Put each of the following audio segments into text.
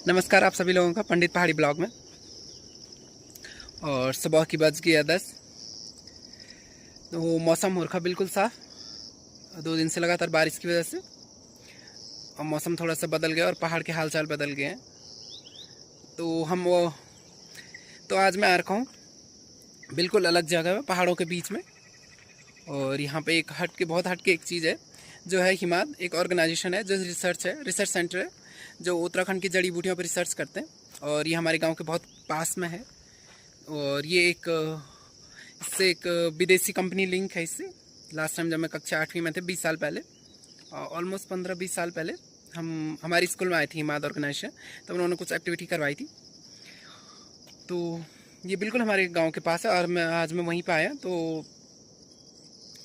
नमस्कार आप सभी लोगों का पंडित पहाड़ी ब्लॉग में। और सुबह की बज गई है 10। तो मौसम हो रखा बिल्कुल साफ। 2 दिन से लगातार बारिश की वजह से और मौसम थोड़ा सा बदल गया और पहाड़ के हाल चाल बदल गए हैं। तो आज मैं आ रखा हूँ बिल्कुल अलग जगह में, पहाड़ों के बीच में। और यहाँ पे एक बहुत हट के एक चीज़ है जो है हिमाद, एक ऑर्गेनाइजेशन है जो रिसर्च सेंटर है जो उत्तराखंड की जड़ी बूटियों पर रिसर्च करते हैं। और ये हमारे गांव के बहुत पास में है। और ये इससे एक विदेशी कंपनी लिंक है इससे। लास्ट टाइम जब मैं कक्षा 8वीं में थे, 20 साल पहले, ऑलमोस्ट 15-20 साल पहले हमारी स्कूल में आई थी हिमाद ऑर्गेनाइजेशन। तब उन्होंने कुछ एक्टिविटी करवाई थी। तो ये बिल्कुल हमारे गांव के पास है और आज मैं वहीं पर आया। तो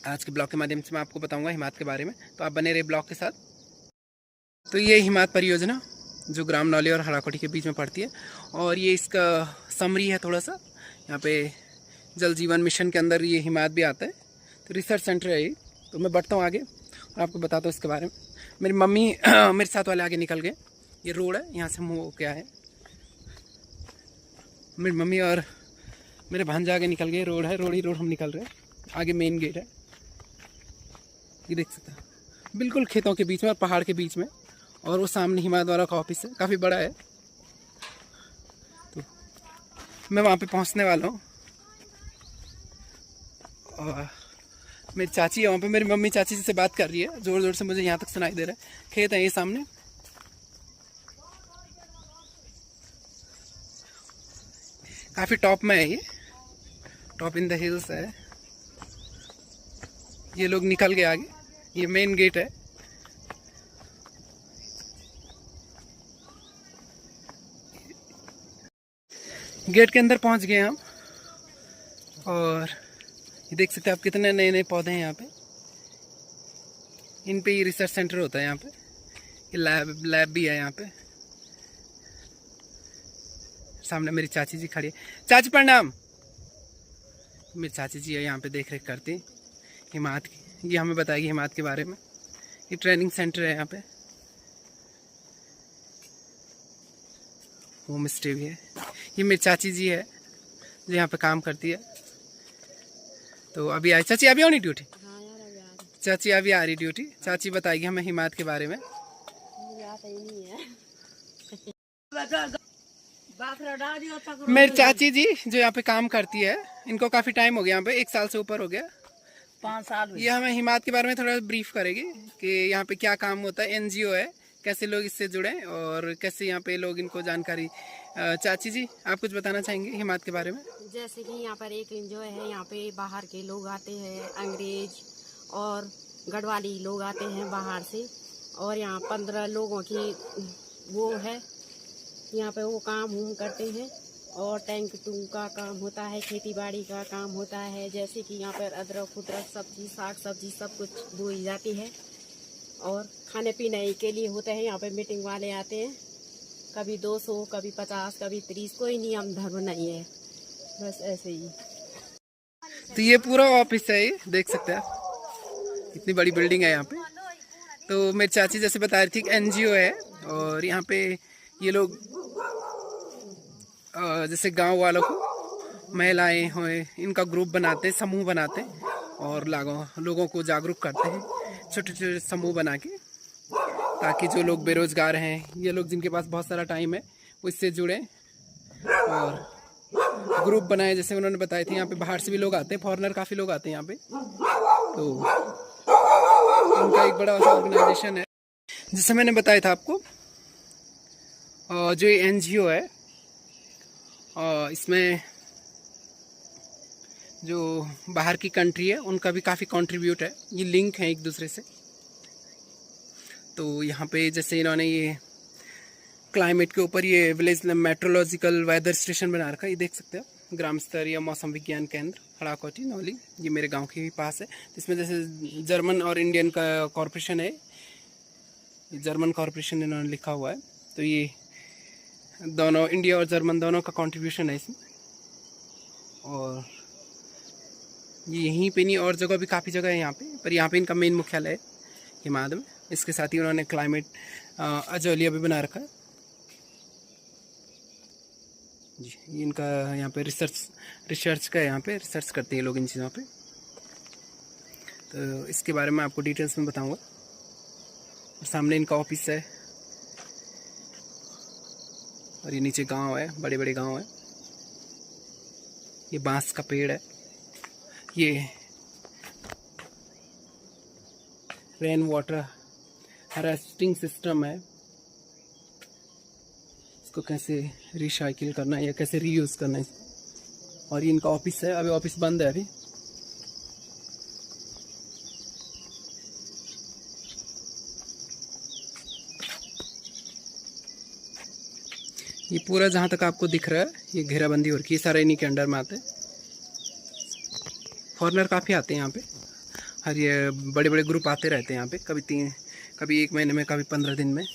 आज के ब्लॉग के माध्यम से मैं आपको बताऊंगा हिमाद के बारे में, तो आप बने रहे ब्लॉग के साथ। तो ये हिमाद परियोजना जो ग्राम नौली और हराकोटी के बीच में पड़ती है, और ये इसका समरी है थोड़ा सा। यहाँ पे जल जीवन मिशन के अंदर ये हिमाद भी आता है। तो रिसर्च सेंटर है ये। तो मैं बढ़ता हूँ आगे और आपको बताता हूँ इसके बारे में। मेरी मम्मी मेरे साथ वाले आगे निकल गए। ये रोड है, यहाँ से मुँह क्या है, मेरी मम्मी और मेरे भांजा आगे निकल गए। रोड है, रोड हम निकल रहे हैं। आगे मेन गेट है, ये देख सकते हैं, बिल्कुल खेतों के बीच में और पहाड़ के बीच में। और वो सामने हिमाद वाला का ऑफिस है, काफ़ी बड़ा है। तो मैं वहाँ पे पहुँचने वाला हूँ। और मेरी चाची है वहाँ पे, मेरी मम्मी चाची जी से बात कर रही है ज़ोर ज़ोर से, मुझे यहाँ तक सुनाई दे रहा है। खेत है ये सामने, काफ़ी टॉप में है ये, टॉप इन द हिल्स है। ये लोग निकल गए आगे, ये मेन गेट है। गेट के अंदर पहुंच गए हम। और ये देख सकते हैं आप कितने नए नए पौधे हैं यहाँ पे। इन पे ये रिसर्च सेंटर होता है यहाँ पे। ये लैब भी है यहाँ पे। सामने मेरी चाची जी खड़ी है। चाची प्रणाम। मेरी चाची जी है यहाँ पे, देख रेख करती हिमाद की। ये हमें बताएगी हिमाद के बारे में। ये ट्रेनिंग सेंटर है यहाँ पे, होम स्टे भी है। ये मेरी चाची जी है जो यहाँ पे काम करती है। तो अभी आई चाची, अभी आओ नहीं ड्यूटी। चाची अभी आ रही ड्यूटी। चाची बताएगी हमें हिमाद के बारे में। मेरी चाची जी जो यहाँ पे काम करती है, इनको काफी टाइम हो गया यहाँ पे, 1 साल से ऊपर हो गया, 5 साल। ये हमें हिमाद के बारे में थोड़ा ब्रीफ करेगी कि यहाँ पे क्या काम होता है, एनजीओ है, कैसे लोग इससे जुड़े और कैसे यहाँ पे लोग इनको जानकारी। चाची जी आप कुछ बताना चाहेंगे हिमाद के बारे में? जैसे कि यहाँ पर एक एनजीओ है, यहाँ पे बाहर के लोग आते हैं, अंग्रेज और गढ़वाली लोग आते हैं बाहर से। और यहाँ 15 लोगों की वो है, यहाँ पे वो काम करते हैं। और टैंक टूंग का काम होता है, खेती बाड़ी का काम होता है। जैसे कि यहाँ पर अदरक उदरक सब्जी साग सब्जी सब कुछ बोई जाती है। और खाने पीने के लिए होते हैं, यहाँ पे मीटिंग वाले आते हैं, कभी 200 कभी 50 कभी 30, कोई नियम धर्म नहीं है, बस ऐसे ही। तो ये पूरा ऑफिस है, ये देख सकते हैं, इतनी बड़ी बिल्डिंग है यहाँ पे। तो मेरी चाची जैसे बता रही थी एनजीओ है। और यहाँ पे ये लोग जैसे गांव वालों को, महिलाएं हो, इनका ग्रुप बनाते हैं, समूह बनाते हैं और लोगों को जागरूक करते हैं छोटे छोटे समूह बना के, ताकि जो लोग बेरोजगार हैं, ये लोग जिनके पास बहुत सारा टाइम है, वो इससे जुड़ें और ग्रुप बनाए। जैसे उन्होंने बताया थी यहाँ पे बाहर से भी लोग आते हैं, फॉरेनर काफ़ी लोग आते हैं यहाँ पे। तो उनका एक बड़ा ऑर्गेनाइजेशन है। जैसे मैंने बताया था आपको, जो ये एनजीओ है, इसमें जो बाहर की कंट्री है उनका भी काफ़ी कंट्रीब्यूट है, ये लिंक है एक दूसरे से। तो यहाँ पे जैसे इन्होंने ये क्लाइमेट के ऊपर ये विलेज मेट्रोलॉजिकल वेदर स्टेशन बना रखा है, ये देख सकते हो, ग्राम स्तरीय मौसम विज्ञान केंद्र हराकोटी नौली, ये मेरे गांव के ही पास है। इसमें जैसे जर्मन और इंडियन का कॉरपोरेशन है, जर्मन कॉरपोरेशन इन्होंने लिखा हुआ है। तो ये दोनों, इंडिया और जर्मन दोनों का कंट्रीब्यूशन है इसमें। और ये यहीं पे नहीं, और जगह भी काफ़ी जगह है यहाँ पे, पर यहाँ पे इनका मेन मुख्यालय है हिमाद में। इसके साथ ही उन्होंने क्लाइमेट अजोलिया भी बना रखा है। जी, इनका यहाँ पे रिसर्च का यहाँ पे रिसर्च करते हैं लोग इन चीज़ों पे। तो इसके बारे में आपको डिटेल्स में बताऊंगा। और सामने इनका ऑफिस है और ये नीचे गांव है, बड़े बड़े गांव है। ये बांस का पेड़ है, ये रेन वाटर हार्वेस्टिंग सिस्टम है। इसको कैसे रिसाइकिल करना है या कैसे रीयूज़ करना है। और ये इनका ऑफिस है, अभी ऑफिस बंद है अभी। ये पूरा जहाँ तक आपको दिख रहा है ये घेराबंदी हो रखी है, सारा इन्हीं के अंडर में आते हैं। फॉरेनर काफ़ी आते हैं यहाँ पे, और ये बड़े बड़े ग्रुप आते रहते हैं यहाँ पे, कभी 1 महीने में, कभी 15 दिन में।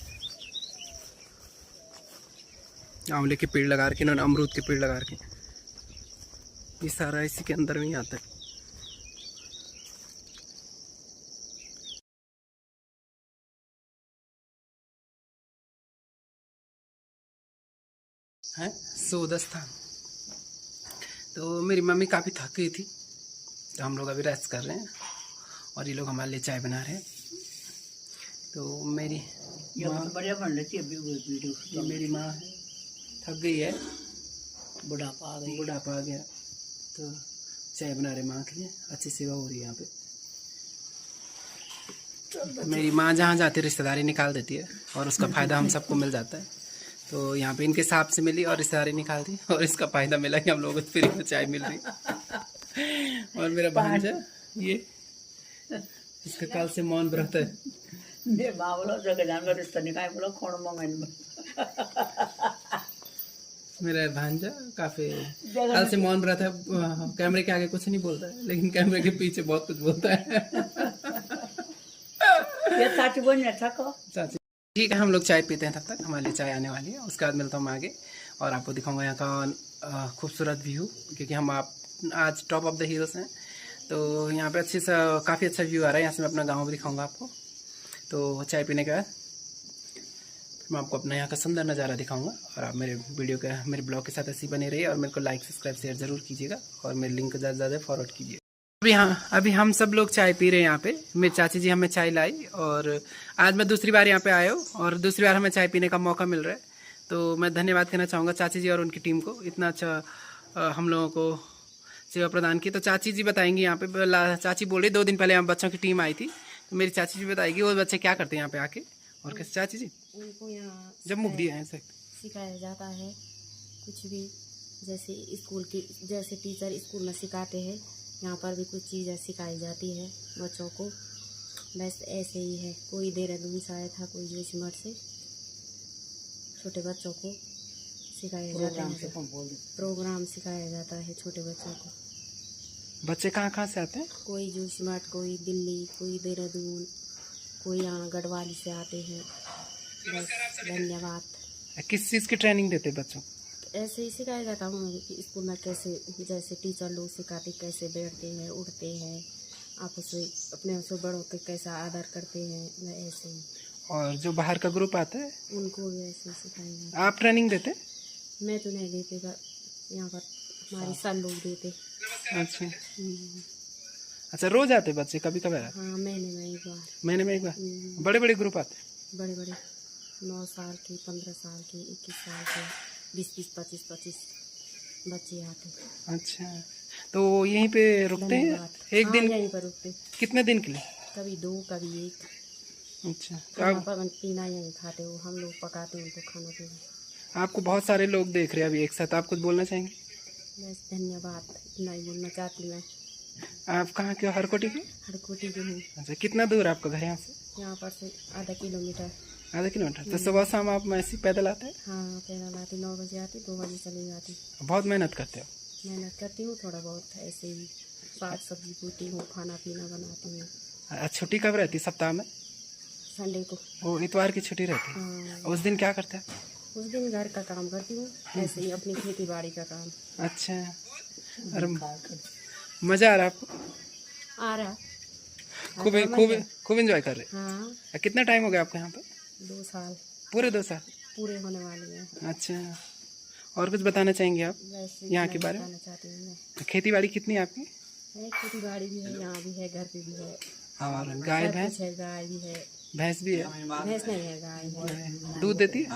आंवले के पेड़ लगा रखे इन्होंने, अमरूद के पेड़ लगा रखे, ये सारा इसी के अंदर में ही आता है। सोदा स्थान। तो मेरी मम्मी काफ़ी थक गई थी, तो हम लोग अभी रेस्ट कर रहे हैं और ये लोग हमारे लिए चाय बना रहे हैं। तो मेरी माँ बढ़िया बन लेती है, मेरी माँ है, थक गई है, बुढ़ापा आ गया, तो चाय बना रहे माँ के लिए। अच्छी सेवा हो रही है यहाँ पे। मेरी माँ जहाँ जाती है रिश्तेदारी निकाल देती है और उसका फ़ायदा हम सबको मिल जाता है। तो यहाँ पे इनके हिसाब से मिली और रिश्तेदारी निकाल दी और इसका फ़ायदा मिला कि हम लोगों को फ्री में चाय मिल रही। और मेरा भांजा ये, इसका कल से मौन व्रत है। मेरा भांजा काफ़ी कल से मौन व्रत है, कैमरे के आगे कुछ नहीं बोलता है, लेकिन कैमरे के पीछे बहुत कुछ बोलता है। चाची ठीक है, हम लोग चाय पीते हैं, तब तक हमारे लिए चाय आने वाली है। उसके बाद मिलता हूँ मैं आगे और आपको दिखाऊंगा यहाँ का खूबसूरत व्यू, क्योंकि हम आज टॉप ऑफ द हिल्स हैं। तो यहाँ पे काफ़ी अच्छा व्यू आ रहा है। यहाँ से मैं अपना गाँव भी दिखाऊंगा आपको। तो चाय पीने के बाद मैं आपको अपना यहाँ का सुंदर नज़ारा दिखाऊंगा। और आप मेरे ब्लॉग के साथ ऐसे ही बने रहिए और मेरे को लाइक सब्सक्राइब शेयर ज़रूर कीजिएगा और मेरे लिंक को ज़्यादा से ज़्यादा फॉरवर्ड कीजिए। अभी हम सब लोग चाय पी रहे हैं यहाँ पे। मेरी चाची जी हमें चाय लाई और आज मैं दूसरी बार यहाँ पे आया हूँ और दूसरी बार हमें चाय पीने का मौका मिल रहा है। तो मैं धन्यवाद कहना चाहूँगा चाची जी और उनकी टीम को, इतना अच्छा हम लोगों को सेवा प्रदान की। तो चाची जी बताएंगी यहाँ पे। चाची बोल रही 2 दिन पहले यहाँ बच्चों की टीम आई थी, तो मेरी चाची जी बताएगी वो बच्चे क्या करते हैं यहाँ पे आके और कैसे। चाची जी उनको यहाँ जब मुख दिया है सिखाया जाता है कुछ भी, जैसे स्कूल की जैसे टीचर स्कूल में सिखाते हैं, यहाँ पर भी कुछ चीज़ें सिखाई जाती है बच्चों को। बस ऐसे ही है। कोई देहरादून से आया था, कोई जोशीमठ से। छोटे बच्चों को सिखाया जाता है, प्रोग्राम सिखाया जाता है छोटे बच्चों को। बच्चे कहाँ से आते हैं? कोई जोशीमठ, कोई दिल्ली, कोई देहरादून, कोई यहाँ गढ़वाली से आते हैं। बस धन्यवाद। किस चीज़ की ट्रेनिंग देते बच्चों? ऐसे ही सिखाया जाता हूँ कि स्कूल में कैसे, जैसे टीचर लोग सिखाते कैसे बैठते हैं, उठते हैं, आपस में अपने से बड़ों के कैसा आदर करते हैं, ऐसे ही। और जो बाहर का ग्रुप आता है उनको भी ऐसे सिखाया जाता है। आप ट्रेनिंग देते? मैं तो नहीं देती, पर यहाँ पर हमारे सर लोग देते। अच्छा अच्छा, रोज आते बच्चे? कभी कभी आते? हाँ, महीने में एक बार। बड़े बड़े ग्रुप आते? बड़े 9 साल के, 15 साल के, 21 साल के, 20-20, 25-25 बच्चे आते। अच्छा, तो यहीं पे रुकते हैं एक दिन? यहीं पर रुकते। कितने दिन के लिए? कभी 2, कभी 1। अच्छा, खाना पीना यहीं खाते हो, हम लोग पकाते हैं उनको खाना पीना। आपको बहुत सारे लोग देख रहे हैं अभी एक साथ, आप कुछ बोलना चाहेंगे? बस धन्यवाद, इतना ही बोलना चाहती मैं। आप कहाँ के हो? हरकोटी के? हरकोटी के हूँ। अच्छा, कितना दूर आपका घर यहाँ से? यहाँ पर से आधा किलोमीटर। आधा किलोमीटर? तो सुबह शाम आप ऐसे पैदल आते हैं? हाँ, पैदल आती। 9 बजे आती, 2 बजे चली जाती। बहुत मेहनत करते हो? मेहनत करती हूँ थोड़ा बहुत, ऐसे ही साग सब्जी पूती हूँ, खाना पीना बनाती हूँ। छुट्टी कब रहती सप्ताह में? संडे को। वो इतवार की छुट्टी रहती है? हाँ। उस दिन क्या करते हैं? उस दिन घर का काम करती हूँ, ऐसे ही अपनी खेती बाड़ी का काम। अच्छा, और मज़ा आ रहा है आपको? आ रहा, खूब एंजॉय कर रहे हैं। हाँ। कितना टाइम हो गया आपको यहाँ पे? 2 साल। पूरे 2 साल पूरे होने वाले हैं। अच्छा, और कुछ बताना चाहेंगे आप वैसे यहाँ मैं के बारे में? बताना चाहती हूँ मैं। खेती बाड़ी कितनी है आपकी? खेती बाड़ी भी है, यहाँ भी है, घर पे भी है, और गाय सब भैंस? कुछ है, गाय भी है। भैंस भी है? भैंस नहीं है, गाय है। दूध देती है?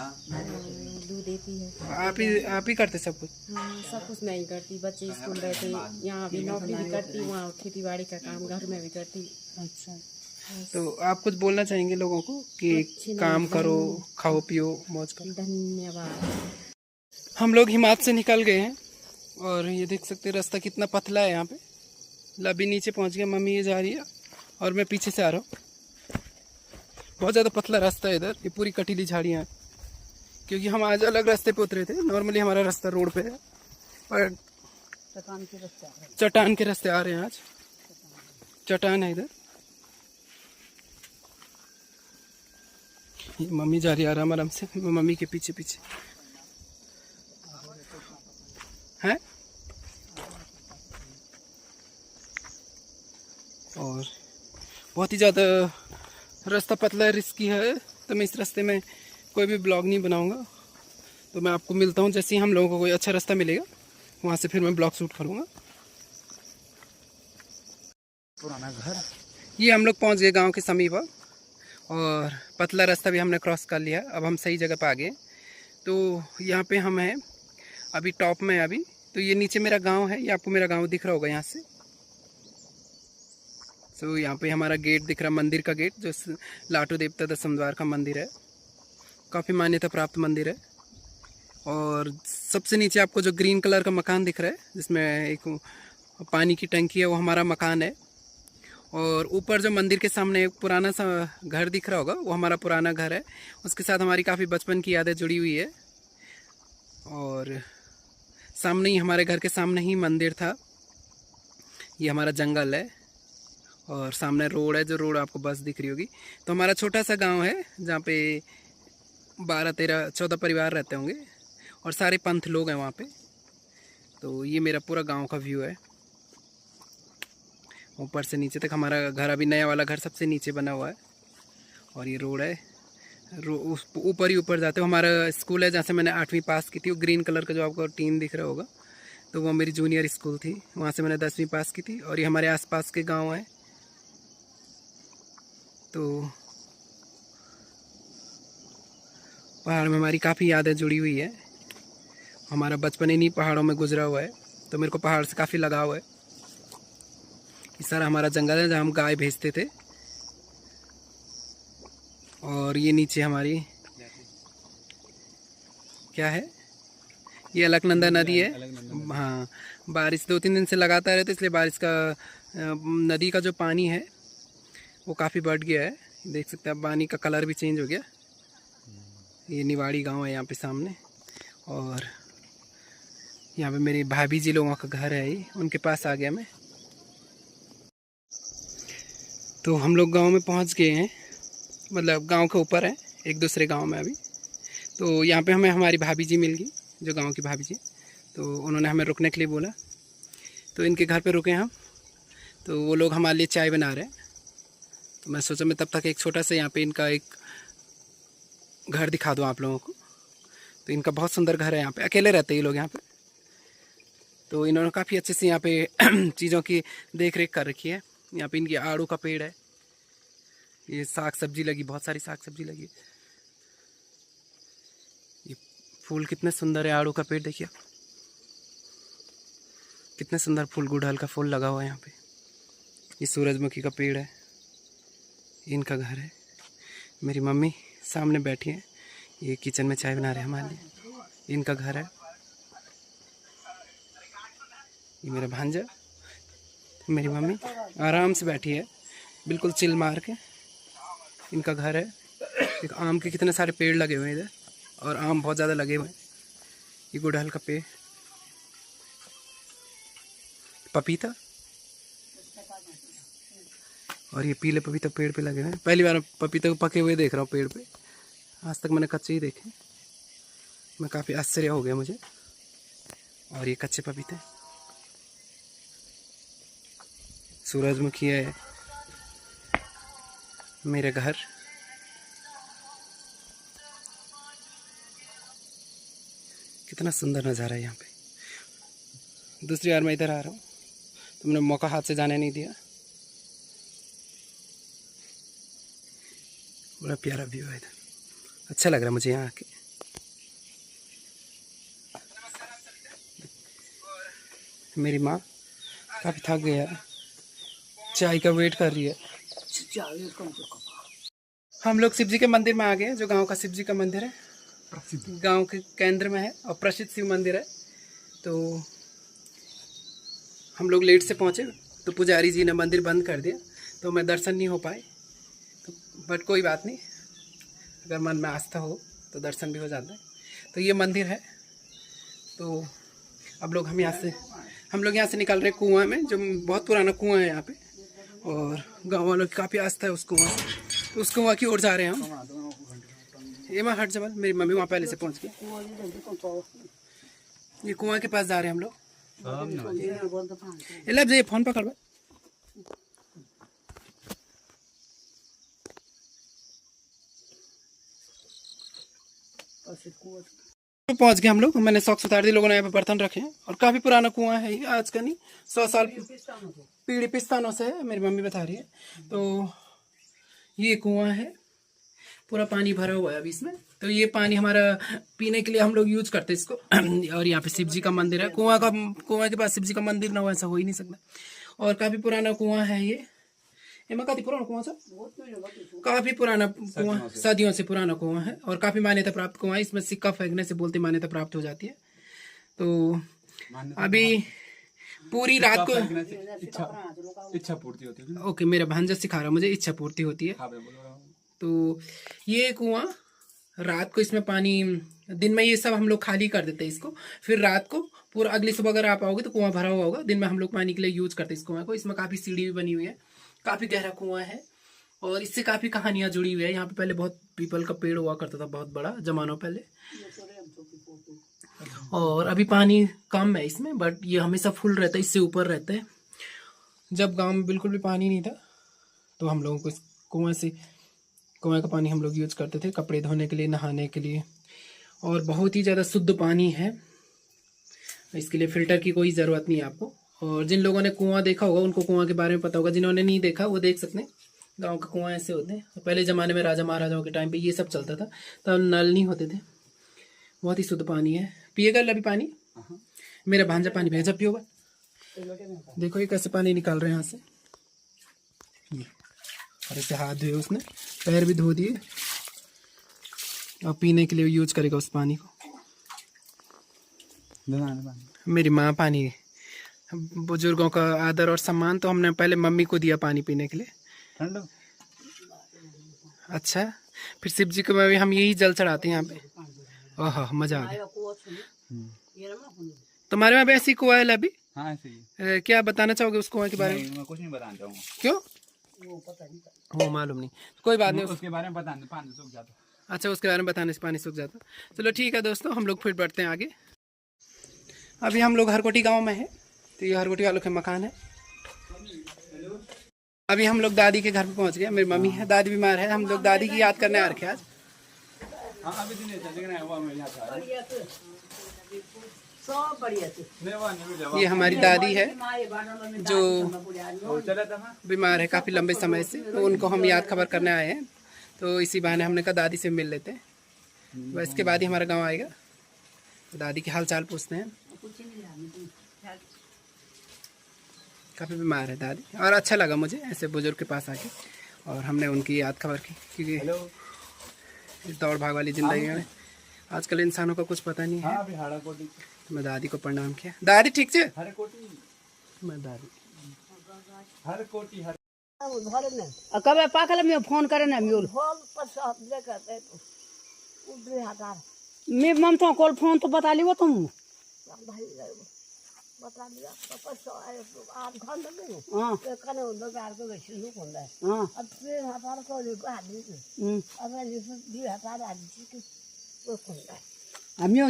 दूध देती है। आप ही करते सब कुछ? हाँ, सब कुछ मैं ही करती, बच्चे स्कूल रहते, यहाँ भी नौकरी भी करती, वहाँ खेती बाड़ी का काम घर में भी करती। अच्छा, तो आप कुछ बोलना चाहेंगे लोगों को कि अच्छी नहीं, काम करो, खाओ पियो, मौज करो? धन्यवाद। हम लोग हिमात से निकल गए हैं और ये देख सकते हैं रास्ता कितना पतला है यहाँ पे। लबी नीचे पहुँच गया, मम्मी ये जा रही है और मैं पीछे से आ रहा हूँ। बहुत ज़्यादा पतला रास्ता है इधर, ये पूरी कटीली झाड़ियाँ हैं। क्योंकि हम आज अलग रास्ते पे उतरे थे, नॉर्मली हमारा रास्ता रोड पे है पर चट्टान के रास्ते आ रहे हैं आज। चट्टान है इधर। मम्मी जा रही है आराम आराम से, मम्मी के पीछे पीछे है। और बहुत ही ज़्यादा रास्ता पतला है, रिस्की है, तो मैं इस रास्ते में कोई भी ब्लॉग नहीं बनाऊंगा। तो मैं आपको मिलता हूँ जैसे ही हम लोगों को कोई अच्छा रास्ता मिलेगा, वहाँ से फिर मैं ब्लॉग शूट करूँगा। पुराना घर, ये हम लोग पहुँच गए गांव के समीप और पतला रास्ता भी हमने क्रॉस कर लिया। अब हम सही जगह पर आ गए। तो यहाँ पे हम हैं अभी टॉप में अभी। तो ये नीचे मेरा गांव है, ये आपको मेरा गांव दिख रहा होगा यहाँ से। तो यहाँ पे हमारा गेट दिख रहा, मंदिर का गेट, जो लाटू देवता दशमद्वार का मंदिर है। काफ़ी मान्यता प्राप्त मंदिर है। और सबसे नीचे आपको जो ग्रीन कलर का मकान दिख रहा है, जिसमें एक पानी की टंकी है, वो हमारा मकान है। और ऊपर जो मंदिर के सामने एक पुराना सा घर दिख रहा होगा, वो हमारा पुराना घर है। उसके साथ हमारी काफ़ी बचपन की यादें जुड़ी हुई है। और सामने ही, हमारे घर के सामने ही मंदिर था। ये हमारा जंगल है और सामने रोड है, जो रोड आपको बस दिख रही होगी। तो हमारा छोटा सा गांव है जहाँ पे 12, 13, 14 परिवार रहते होंगे और सारे पंथ लोग हैं वहाँ पे। तो ये मेरा पूरा गांव का व्यू है, ऊपर से नीचे तक। हमारा घर अभी नया वाला घर सबसे नीचे बना हुआ है और ये रोड है। ऊपर ही ऊपर जाते हो। हमारा स्कूल है जहाँ से मैंने 8वीं पास की थी, वो ग्रीन कलर का जो आपको टीन दिख रहा होगा, तो वो मेरी जूनियर स्कूल थी, वहाँ से मैंने 10वीं पास की थी। और ये हमारे आसपास के गांव हैं। तो पहाड़ में हमारी काफ़ी यादें जुड़ी हुई है। हमारा बचपन इन्हीं पहाड़ों में गुजरा हुआ है, तो मेरे को पहाड़ से काफ़ी लगाव है। ये सारा हमारा जंगल है जहाँ हम गाय भेजते थे। और ये नीचे हमारी क्या है, ये अलकनंदा नदी है। हाँ, बारिश 2-3 दिन से लगातार है, तो इसलिए बारिश का नदी का जो पानी है वो काफ़ी बढ़ गया है। देख सकते हैं आप, पानी का कलर भी चेंज हो गया। ये निवाड़ी गांव है यहाँ पे सामने। और यहाँ पे मेरी भाभी जी लोगों का घर है, ये उनके पास आ गया मैं। तो हम लोग गांव में पहुँच गए हैं, मतलब गांव के ऊपर है, एक दूसरे गांव में अभी। तो यहाँ पे हमें हमारी भाभी जी मिल गई, जो गांव की भाभी जी। तो उन्होंने हमें रुकने के लिए बोला, तो इनके घर पे रुके हम। तो वो लोग हमारे लिए चाय बना रहे हैं। तो मैं सोचा मैं तब तक एक छोटा सा यहाँ पे इनका एक घर दिखा दूँ आप लोगों को। तो इनका बहुत सुंदर घर है, यहाँ पे अकेले रहते हैं ये लोग यहाँ पे। तो इन्होंने काफ़ी अच्छे से यहाँ पे चीज़ों की देख रेख कर रखी है। यहाँ पे इनकी आड़ू का पेड़ है, ये साग सब्जी लगी, बहुत सारी साग सब्जी लगी। ये फूल कितने सुंदर है, आड़ू का पेड़ देखिए कितने सुंदर फूल, गुड़हल का फूल लगा हुआ है यहाँ पे। ये सूरजमुखी का पेड़ है, इनका घर है। मेरी मम्मी सामने बैठी है, ये किचन में चाय बना रहे हैं हमारे लिए, इनका घर है। ये मेरा भांजा, मेरी मम्मी आराम से बैठी है, बिल्कुल चिल मार के, इनका घर है। एक आम के कितने सारे पेड़ लगे हुए हैं इधर, और आम बहुत ज़्यादा लगे हुए हैं। ये गुड़हल का पेड़, पपीता, और ये पीले पपीता पेड़ पे लगे हुए हैं। पहली बार पपीता को पके हुए देख रहा हूँ पेड़ पे, आज तक मैंने कच्चे ही देखे। मैं काफ़ी आश्चर्य हो गया मुझे। और ये कच्चे पपीते, सूरजमुखी है, मेरे घर। कितना सुंदर नज़ारा है यहाँ पे। दूसरी बार मैं इधर आ रहा हूँ, तुमने मौका हाथ से जाने नहीं दिया। बड़ा प्यारा व्यू है इधर, अच्छा लग रहा है मुझे यहाँ आके। मेरी माँ काफ़ी थक गया है, चाय का वेट कर रही है। हम लोग शिव जी के मंदिर में आ गए, जो गांव का शिव जी का मंदिर है, गांव के केंद्र में है और प्रसिद्ध शिव मंदिर है। तो हम लोग लेट से पहुंचे तो पुजारी जी ने मंदिर बंद कर दिया, तो मैं दर्शन नहीं हो पाए। तो बट कोई बात नहीं, अगर मन में आस्था हो तो दर्शन भी हो जाता है। तो ये मंदिर है। तो अब लोग हम लोग यहाँ से निकल रहे कुआं में, जो बहुत पुराना कुआं है यहाँ पे, और गाँव वालों की काफ़ी आस्था है उस कुआं से। तो उस कुआं की ओर जा रहे हैं हम। ये मैं हट जबल, मेरी मम्मी वहाँ पहले से पहुँच गई। ये कुआं के पास जा रहे हैं हम लोग। ये फोन पकड़ बा। पहुंच गए हम लोग। मैंने सॉक्स उतार दी, लोगों ने यहाँ पे बर्तन रखे हैं। और काफी पुराना कुआं है ये, आज का नहीं, 100 साल पीढ़ी पिस्तानों से है, मेरी मम्मी बता रही है। तो ये कुआं है, पूरा पानी भरा हुआ है अभी इसमें। तो ये पानी हमारा पीने के लिए हम लोग यूज करते हैं इसको। और यहाँ पे शिव जी का मंदिर है। कुआं के पास शिव जी का मंदिर ना हो ऐसा हो ही नहीं सकता। और काफी पुराना कुआं है ये काफी पुराना कुआं था, काफी पुराना कुआं, सदियों से पुराना कुआं है और काफी मान्यता प्राप्त कुआं है। इसमें सिक्का फेंकने से बोलते मान्यता प्राप्त हो जाती है। तो अभी पूरी रात को इच्छा पूर्ति होती है। ओके, मेरा भांजा सिखा रहा मुझे, इच्छा पूर्ति होती है। तो ये कुआं रात को, इसमें पानी, दिन में ये सब हम लोग खाली कर देते हैं इसको, फिर रात को पूरा अगली सुबह अगर आप आओगे तो कुआं भरा हुआ होगा। दिन में हम लोग पानी के लिए यूज करते हैं इस कुआं को। इसमें काफी सीढ़ी भी बनी हुई है, काफी गहरा कुआं है और इससे काफी कहानियां जुड़ी हुई है। यहाँ पे पहले बहुत पीपल का पेड़ हुआ करता था, बहुत बड़ा, जमानों पहले। और अभी पानी कम है इसमें, बट ये हमेशा फुल रहता है, इससे ऊपर रहता है। जब गांव में बिल्कुल भी पानी नहीं था तो हम लोगों को इस कुएं का पानी हम लोग यूज करते थे, कपड़े धोने के लिए, नहाने के लिए। और बहुत ही ज़्यादा शुद्ध पानी है, इसके लिए फिल्टर की कोई ज़रूरत नहीं है आपको। और जिन लोगों ने कुआं देखा होगा उनको कुआं के बारे में पता होगा, जिन्होंने नहीं देखा वो देख सकते हैं। गांव का कुआं ऐसे होते हैं। पहले ज़माने में राजा महाराजाओं के टाइम पे ये सब चलता था, तब नल नहीं होते थे। बहुत ही शुद्ध पानी है। पिएगा अभी पानी? मेरा भांजा पानी भेजा, पियोगा? देखो ये कैसे पानी निकाल रहे हैं यहाँ से, और इसे हाथ धोए उसने, पैर भी धो दिए, और पीने के लिए यूज करेगा उस पानी को। मेरी माँ पानी, बुजुर्गों का आदर और सम्मान, तो हमने पहले मम्मी को दिया पानी पीने के लिए। अच्छा, फिर शिव जी को हम यही जल चढ़ाते हैं यहाँ पे। ओह मजा आ गया। तुम्हारे वहाँ पे ऐसी कुआं है अभी? हाँ ऐसे ही। क्या बताना चाहोगे उस कुआं के बारे में? मैं कुछ नहीं बताना चाहूँगा। क्यों? वो मालूम नहीं, कोई बात नहीं। उसके बारे में बताने पानी सूख जाता। अच्छा, उसके बारे में बताने से पानी सूख जाता। चलो ठीक है दोस्तों, हम लोग फिर बढ़ते हैं आगे। अभी हम लोग हरकोटी गांव में है। तो ये हरकोटी वालों के मकान है। अभी हम लोग दादी के घर पे पहुंच गए। मेरी मम्मी है, दादी बीमार है, हम लोग दादी की याद करने आ रखे आज। ये हमारी दादी है जो बीमार है काफ़ी लंबे समय से, तो उनको हम याद खबर करने आए हैं। तो इसी बहाने हमने कहा दादी से मिल लेते हैं। बस इसके बाद ही हमारा गांव आएगा, तो दादी के हाल चाल पूछते हैं। काफ़ी बीमार है दादी, और अच्छा लगा मुझे ऐसे बुजुर्ग के पास आके, और हमने उनकी याद खबर की। क्योंकि इस दौड़ भाग वाली ज़िंदगी में आजकल इंसानों का कुछ पता नहीं है। तो मैं दादी को प्रणाम किया। दादी ठीक है? मैं दादी कब पाकल में फोन करे ना म्यूल मैं ममता कॉल फोन तो बता ली वो तुम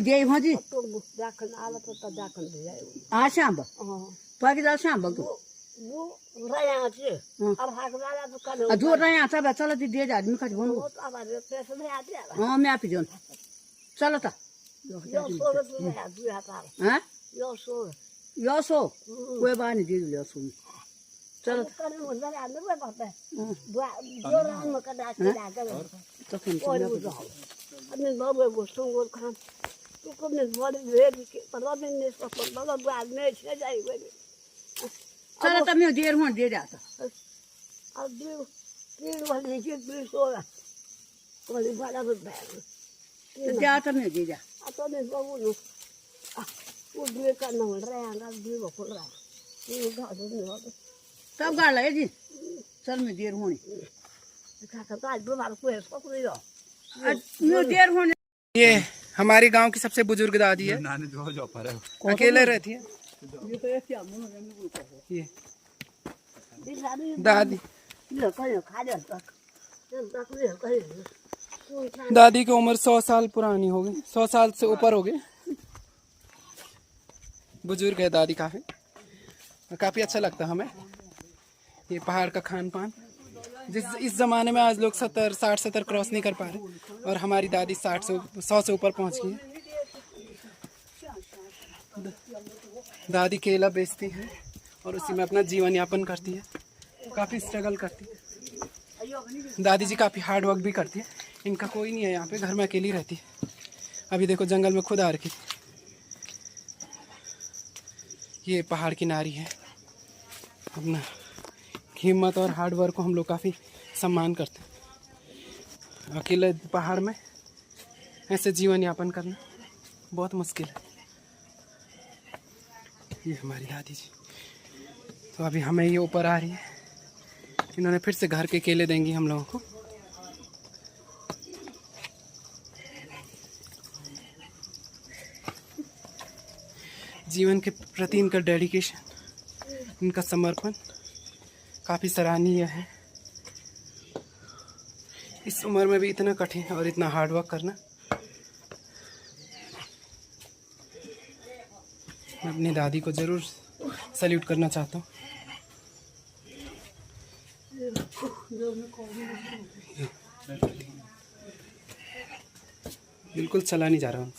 दे भाजी आ शाम पाकि जा शाम तू जो रहा सब चल दे आदमी खा हाँ मैं आप जोन चलो था हाँ योसो कोई बात नहीं दीदी योसो चलो तो फिर चलो तब मैं देर हुआ दे जाता जा तब मैं दे जा तब गाड़ लगे जी चल मैं देर होनी मैं देर होने ये हमारे गांव की सबसे बुजुर्ग दादी है, नानी जो पर है अकेले रहती है। ये दादी दादी की उम्र 100 साल पुरानी हो गई, 100 साल से ऊपर हो गई। बुजुर्ग है दादी काफी अच्छा लगता है हमें ये पहाड़ का खान पान। इस जमाने में आज लोग 60-70 क्रॉस नहीं कर पा रहे और हमारी दादी 100 से ऊपर पहुंच गई है। दादी केला बेचती है और उसी में अपना जीवन यापन करती है, काफी स्ट्रगल करती है। दादी जी काफी हार्ड वर्क भी करती है। इनका कोई नहीं है यहाँ पे, घर में अकेली रहती है। अभी देखो जंगल में खुद आ रखी थी। ये पहाड़ की नारी है, अपना हिम्मत और हार्ड वर्क को हम लोग काफ़ी सम्मान करते हैं। अकेले पहाड़ में ऐसे जीवन यापन करना बहुत मुश्किल है। ये हमारी दादी जी तो अभी हमें ये ऊपर आ रही है। इन्होंने फिर से घर के केले देंगी हम लोगों को। जीवन के प्रति इनका डेडिकेशन, इनका समर्पण काफ़ी सराहनीय है। इस उम्र में भी इतना कठिन और इतना हार्ड वर्क करना। मैं अपनी दादी को ज़रूर सैल्यूट करना चाहता हूँ। बिल्कुल चला नहीं जा रहा हूँ।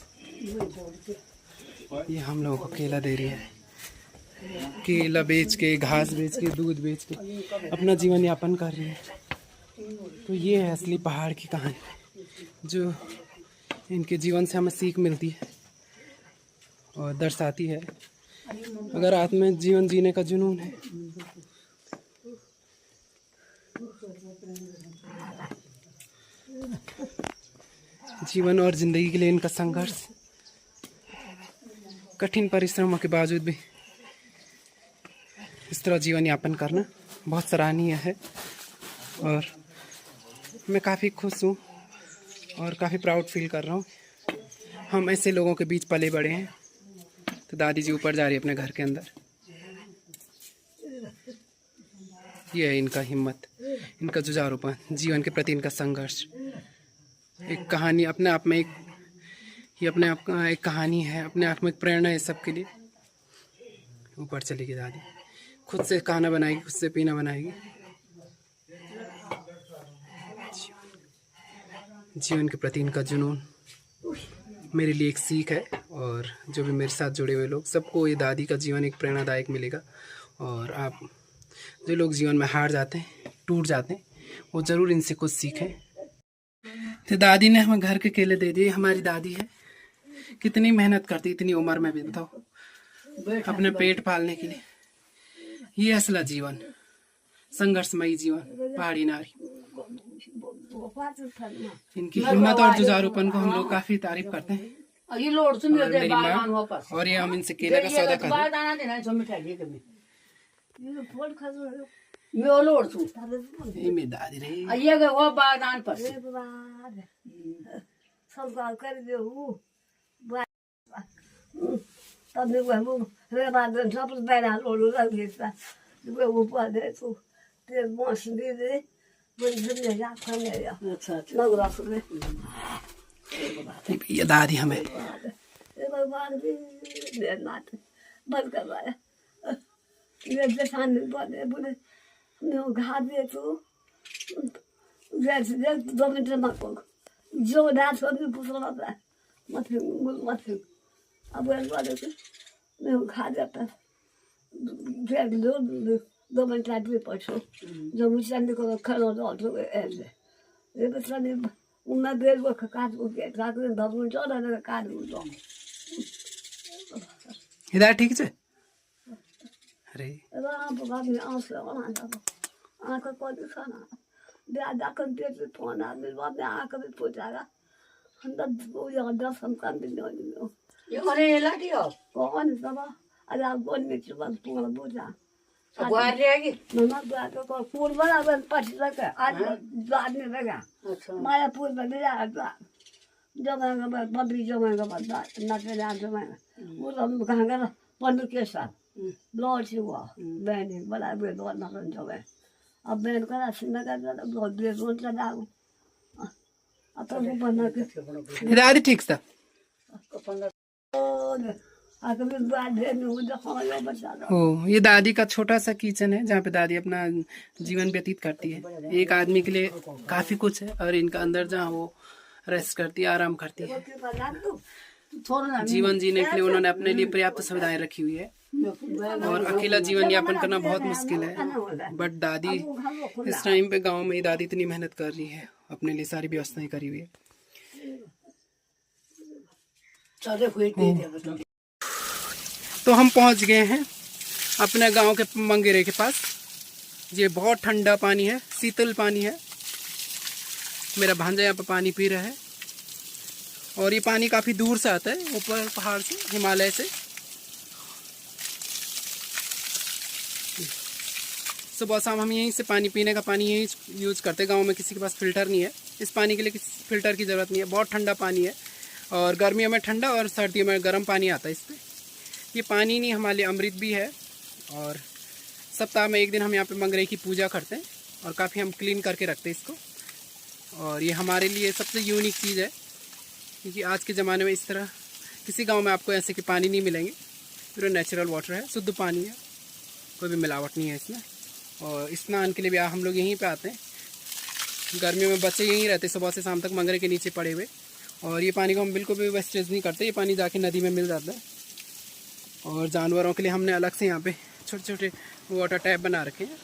ये हम लोगों को केला दे रही है। केला बेच के, घास बेच के, दूध बेच के अपना जीवन यापन कर रही है। तो ये है असली पहाड़ की कहानी, जो इनके जीवन से हमें सीख मिलती है और दर्शाती है अगर आप में जीवन जीने का जुनून है। जीवन और जिंदगी के लिए इनका संघर्ष, कठिन परिश्रमों के बावजूद भी इस तरह जीवन यापन करना बहुत सराहनीय है। और मैं काफ़ी खुश हूँ और काफ़ी प्राउड फील कर रहा हूँ। हम ऐसे लोगों के बीच पले बड़े हैं। तो दादी जी ऊपर जा रही है अपने घर के अंदर। ये है इनका हिम्मत, इनका जुझारूपन, जीवन के प्रति इनका संघर्ष। एक कहानी अपने आप में, ये अपने आप का एक कहानी है, अपने आप में एक प्रेरणा है सबके लिए। ऊपर चलेगी दादी, खुद से खाना बनाएगी, खुद से पीना बनाएगी। जीवन के प्रति इनका जुनून मेरे लिए एक सीख है। और जो भी मेरे साथ जुड़े हुए लोग, सबको ये दादी का जीवन एक प्रेरणादायक मिलेगा। और आप जो लोग जीवन में हार जाते हैं, टूट जाते हैं, वो ज़रूर इनसे कुछ सीखें। तो दादी ने हमें घर के केले दे दिए। हमारी दादी है, कितनी मेहनत करती इतनी उम्र में भी, बताओ, अपने पेट पालने के लिए। ये असला जीवन, संघर्षमयी जीवन, पहाड़ी नारी। इनकी हिम्मत और जुझारूपन को हम लोग काफी तारीफ करते हैं। ये लोड से मेरे मेरी बाल माँ, वापस और ये हम इनसे केले का सौदा करते हैं। दाना देना जो मिठाई दे कभी मैं लोड छू ये मेरी दादी रही। ये गए वो बागान पर सब कर दे तब रे बाद सब बैठा लोड लग गया वो पदे तो ते मौस दे बंद जा खाने या अच्छा लग रहा है ये दादी हमें ये भगवान भी नाथ बंद कर रहा है ये जैसा बोले बोले मैं घा दे तो जैसे 2 मिनट में को जो दांत सब पूछ रहा था मत अब मैं खा जाता फिर दो मिनट भी पछो जो मुझे को खाना तो ऑटो एंड ये बस ने उन्ना देर वो काट को के रात में दबुन चला ना काट दो हिदायत ठीक है। अरे आप बात में आंसू आना था आंख को दिखाना दादा कर दे फोन आ मेरे बाप ने आंख में पूछागा अंदर वो यार दस हम काम भी नहीं ये अरे लाटियो कौन बाबा अरे आप कौन में चुप पूरा पूछा बुआर रहेगी मम्मा बात को फूल वाला बन पछ लगा आज बाद में लगा अच्छा माया फूल में मिला जमाएगा बबरी जमाएगा बता नाचे डांस जमाएगा वो हम कहाँ गया पंडू के साथ ब्लॉड से हुआ बहन बड़ा बेट बहुत नरम जमाए अब बहन का राशन का बहुत बेट रोज चला अब तो वो बना के हिदायत ठीक था। आगे भी बात है नहीं वो देखो ये बचा दो ओ ये दादी का छोटा सा किचन है जहाँ पे दादी अपना जीवन व्यतीत करती है। एक आदमी के लिए काफी कुछ है और इनका अंदर जहाँ वो रेस्ट करती है, आराम करती है। जीवन जीने के लिए उन्होंने अपने लिए पर्याप्त सुविधाएं रखी हुई है और अकेला जीवन यापन करना बहुत मुश्किल है। बट दादी इस टाइम पे गांव में दादी इतनी मेहनत कर रही है, अपने लिए सारी व्यवस्थाएं करी हुई है। तो हम पहुंच गए हैं अपने गांव के मंगेरे के पास। ये बहुत ठंडा पानी है, शीतल पानी है। मेरा भांजा यहाँ पर पानी पी रहा है और ये पानी काफ़ी दूर से आता है, ऊपर पहाड़ से, हिमालय से। सुबह शाम हम यहीं से पानी पीने का पानी यहीं यूज़ करते हैं। गांव में किसी के पास फ़िल्टर नहीं है, इस पानी के लिए किसी फ़िल्टर की ज़रूरत नहीं है। बहुत ठंडा पानी है और गर्मियों में ठंडा और सर्दियों में गर्म पानी आता है इसमें। ये पानी नहीं हमारे लिए अमृत भी है। और सप्ताह में एक दिन हम यहाँ पे मंगरे की पूजा करते हैं और काफ़ी हम क्लीन करके रखते हैं इसको। और ये हमारे लिए सबसे यूनिक चीज़ है क्योंकि आज के ज़माने में इस तरह किसी गांव में आपको ऐसे कि पानी नहीं मिलेंगे। पूरा नेचुरल वाटर है, शुद्ध पानी है, कोई भी मिलावट नहीं है इसमें। और स्नान के लिए भी हम लोग यहीं पे आते हैं। गर्मियों में बच्चे यहीं रहते सुबह से शाम तक मंगरे के नीचे पड़े हुए। और ये पानी को हम बिल्कुल भी वेस्टेज नहीं करते, ये पानी जाके नदी में मिल जाता है। और जानवरों के लिए हमने अलग से यहाँ पे छोटे छोटे वाटर टैप बना रखे हैं।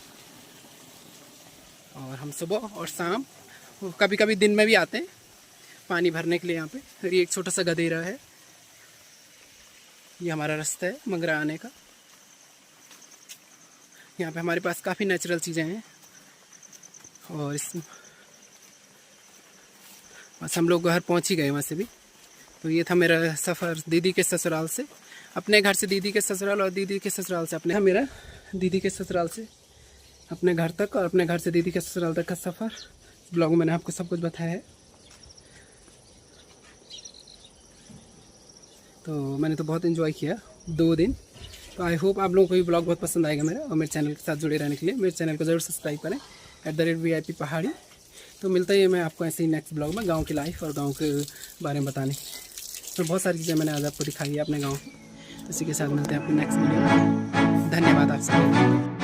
और हम सुबह और शाम, कभी कभी दिन में भी आते हैं पानी भरने के लिए यहाँ पे। और ये एक छोटा सा गधेरा है, ये हमारा रास्ता है मंगरा आने का। यहाँ पे हमारे पास काफ़ी नेचुरल चीज़ें हैं। और इस बस हम लोग घर पहुँच ही गए वहाँ से भी। तो ये था मेरा सफ़र दीदी के ससुराल से, अपने घर से दीदी के ससुराल और दीदी के ससुराल से अपने, मेरा दीदी के ससुराल से अपने घर तक और अपने घर से दीदी के ससुराल तक का सफ़र। ब्लॉग में मैंने आपको सब कुछ बताया है। तो मैंने तो बहुत एंजॉय किया 2 दिन। तो आई होप आप लोगों को भी ब्लॉग बहुत पसंद आएगा मेरा। और मेरे चैनल के साथ जुड़े रहने के लिए मेरे चैनल को ज़रूर सब्सक्राइब करें @VIP पहाड़ी। तो मिलता ही है मैं आपको ऐसे ही नेक्स्ट ब्लॉग में गांव की लाइफ और गांव के बारे में बताने। तो बहुत सारी चीज़ें मैंने आज आपको दिखाई है अपने गाँव। इसी के साथ मिलते हैं अपने नेक्स्ट वीडियो में। धन्यवाद आप सबको।